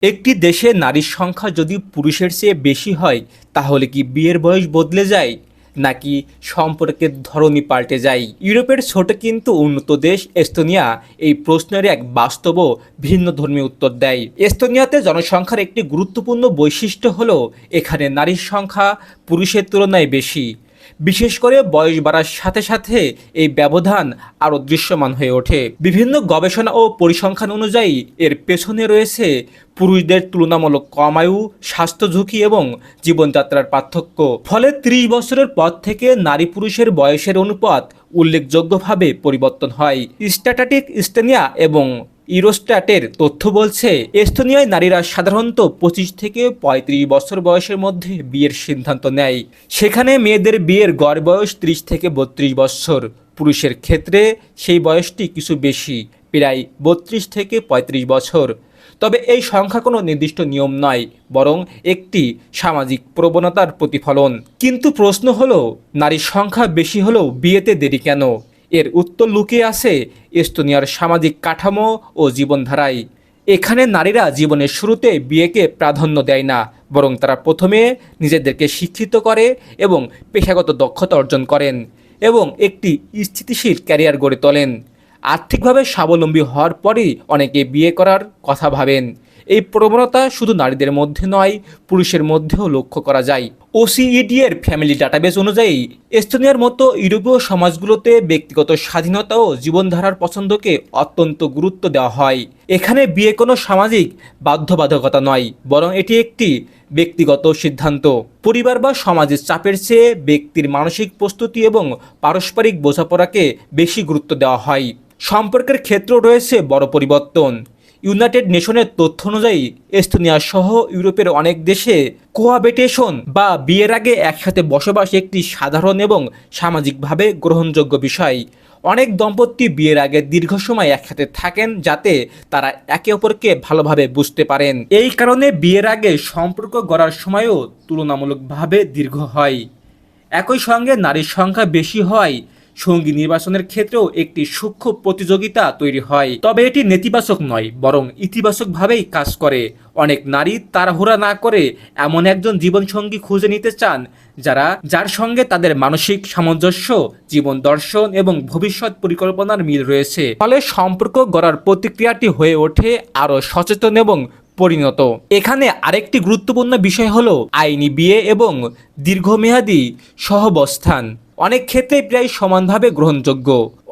একটি দেশে নারীর সংখ্যা যদি পুরুষের চেয়ে বেশি হয় তাহলে কি বিয়ের বয়স বদলে যায় নাকি সম্পর্কের ধরনই পাল্টে যায়? ইউরোপের ছোট কিন্তু উন্নত দেশ এস্তোনিয়া এই প্রশ্নের এক বাস্তব ও ভিন্ন ধর্মী উত্তর দেয়। এস্তোনিয়াতে জনসংখ্যার একটি গুরুত্বপূর্ণ বৈশিষ্ট্য হলো এখানে নারীর সংখ্যা পুরুষের তুলনায় বেশি। বিশেষ করে বয়স বাড়ার সাথে সাথে এই ব্যবধান আরও দৃশ্যমান হয়ে ওঠে। বিভিন্ন গবেষণা ও পরিসংখ্যান অনুযায়ী এর পেছনে রয়েছে পুরুষদের তুলনামূলক কম আয়ু, স্বাস্থ্য ঝুঁকি এবং জীবনযাত্রার পার্থক্য। ফলে ৩০ বছরের পর থেকে নারী পুরুষের বয়সের অনুপাত উল্লেখযোগ্যভাবে পরিবর্তন হয়। স্ট্যাটিস্টিক এস্তোনিয়া এবং ইউরোস্ট্যাটের তথ্য বলছে এস্তোনিয়ায় নারীরা সাধারণত ২৫ থেকে ৩৫ বছর বয়সের মধ্যে বিয়ের সিদ্ধান্ত নেয়। সেখানে মেয়েদের বিয়ের গড় বয়স ৩০ থেকে ৩২ বছর। পুরুষের ক্ষেত্রে সেই বয়সটি কিছু বেশি, প্রায় ৩২ থেকে ৩৫ বছর। তবে এই সংখ্যা কোনো নির্দিষ্ট নিয়ম নয়, বরং একটি সামাজিক প্রবণতার প্রতিফলন। কিন্তু প্রশ্ন হলো, নারীর সংখ্যা বেশি হলেও বিয়েতে দেরি কেন? এর উত্তর লুকিয়ে আছে এস্তোনিয়ার সামাজিক কাঠামো ও জীবনধারায়। এখানে নারীরা জীবনের শুরুতে বিয়েকে প্রাধান্য দেয় না, বরং তারা প্রথমে নিজেদেরকে শিক্ষিত করে এবং পেশাগত দক্ষতা অর্জন করেন এবং একটি স্থিতিশীল ক্যারিয়ার গড়ে তোলেন। আর্থিকভাবে স্বাবলম্বী হওয়ার পরই অনেকে বিয়ে করার কথা ভাবেন। এই প্রবণতা শুধু নারীদের মধ্যে নয়, পুরুষের মধ্যেও লক্ষ্য করা যায়। ওসিইডি এর ফ্যামিলি ডাটাবেস অনুযায়ী এস্তোনিয়ার মতো ইউরোপীয় সমাজগুলোতে ব্যক্তিগত স্বাধীনতা ও জীবনধারার পছন্দকে অত্যন্ত গুরুত্ব দেওয়া হয়। এখানে বিয়ে কোনো সামাজিক বাধ্যবাধকতা নয়, বরং এটি একটি ব্যক্তিগত সিদ্ধান্ত। পরিবার বা সমাজের চাপের চেয়ে ব্যক্তির মানসিক প্রস্তুতি এবং পারস্পরিক বোঝাপড়াকে বেশি গুরুত্ব দেওয়া হয়। সম্পর্কের ক্ষেত্রেও রয়েছে বড় পরিবর্তন। ইউনাইটেড নেশনের তথ্য অনুযায়ী এস্তোনিয়া সহ ইউরোপের অনেক দেশে কোহাবিটেশন বা বিয়ের আগে একসাথে বসবাস একটি সাধারণ এবং সামাজিকভাবে গ্রহণযোগ্য বিষয়। অনেক দম্পতি বিয়ের আগে দীর্ঘ সময় একসাথে থাকেন যাতে তারা একে অপরকে ভালোভাবে বুঝতে পারেন। এই কারণে বিয়ের আগে সম্পর্ক গড়ার সময়ও তুলনামূলকভাবে দীর্ঘ হয়। একই সঙ্গে নারীর সংখ্যা বেশি হয় সঙ্গী নির্বাচনের ক্ষেত্রেও একটি সূক্ষ্ম প্রতিযোগিতা তৈরি হয়। তবে এটি নেতিবাচক নয়, বরং ইতিবাচকভাবেই কাজ করে। অনেক নারী তাড়াহুড়া না করে এমন একজন জীবনসঙ্গী খুঁজে নিতে চান যার সঙ্গে তাদের মানসিক সামঞ্জস্য, জীবন দর্শন এবং ভবিষ্যৎ পরিকল্পনার মিল রয়েছে। ফলে সম্পর্ক গড়ার প্রতিক্রিয়াটি হয়ে ওঠে আরও সচেতন এবং পরিণত। এখানে আরেকটি গুরুত্বপূর্ণ বিষয় হলো আইনি বিয়ে এবং দীর্ঘমেয়াদী সহাবস্থান। অনেক ক্ষেত্রে প্রায় সমানভাবে গ্রহণযোগ্য।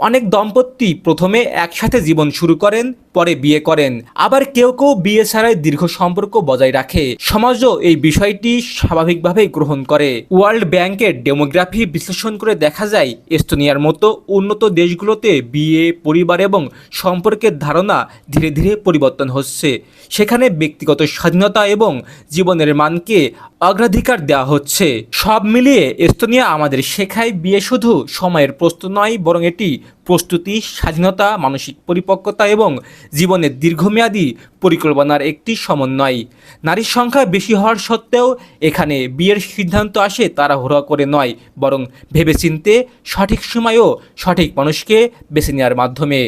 অনেক দম্পতি প্রথমে একসাথে জীবন শুরু করেন, পরে বিয়ে করেন। আবার কেউ কেউ বিয়ে ছাড়াই দীর্ঘ সম্পর্ক বজায় রাখে। সমাজও এই বিষয়টি স্বাভাবিকভাবেই গ্রহণ করে। ওয়ার্ল্ড ব্যাংকের ডেমোগ্রাফি বিশ্লেষণ করে দেখা যায় এস্তোনিয়ার মতো উন্নত দেশগুলোতে বিয়ে, পরিবার এবং সম্পর্কের ধারণা ধীরে ধীরে পরিবর্তন হচ্ছে। সেখানে ব্যক্তিগত স্বাধীনতা এবং জীবনের মানকে অগ্রাধিকার দেওয়া হচ্ছে। সব মিলিয়ে এস্তোনিয়া আমাদের শেখায় বিয়ে শুধু সময়ের প্রশ্ন নয়, বরং এটি প্রস্তুতি, স্বাধীনতা, মানসিক পরিপক্কতা এবং জীবনের দীর্ঘমেয়াদী পরিকল্পনার একটি সমন্বয়। নারীর সংখ্যা বেশি হওয়ার সত্ত্বেও এখানে বিয়ের সিদ্ধান্ত আসে তাড়াহুড়া করে নয়, বরং ভেবেচিন্তে সঠিক সময় ও সঠিক মানুষকে বেছে নেওয়ার মাধ্যমে।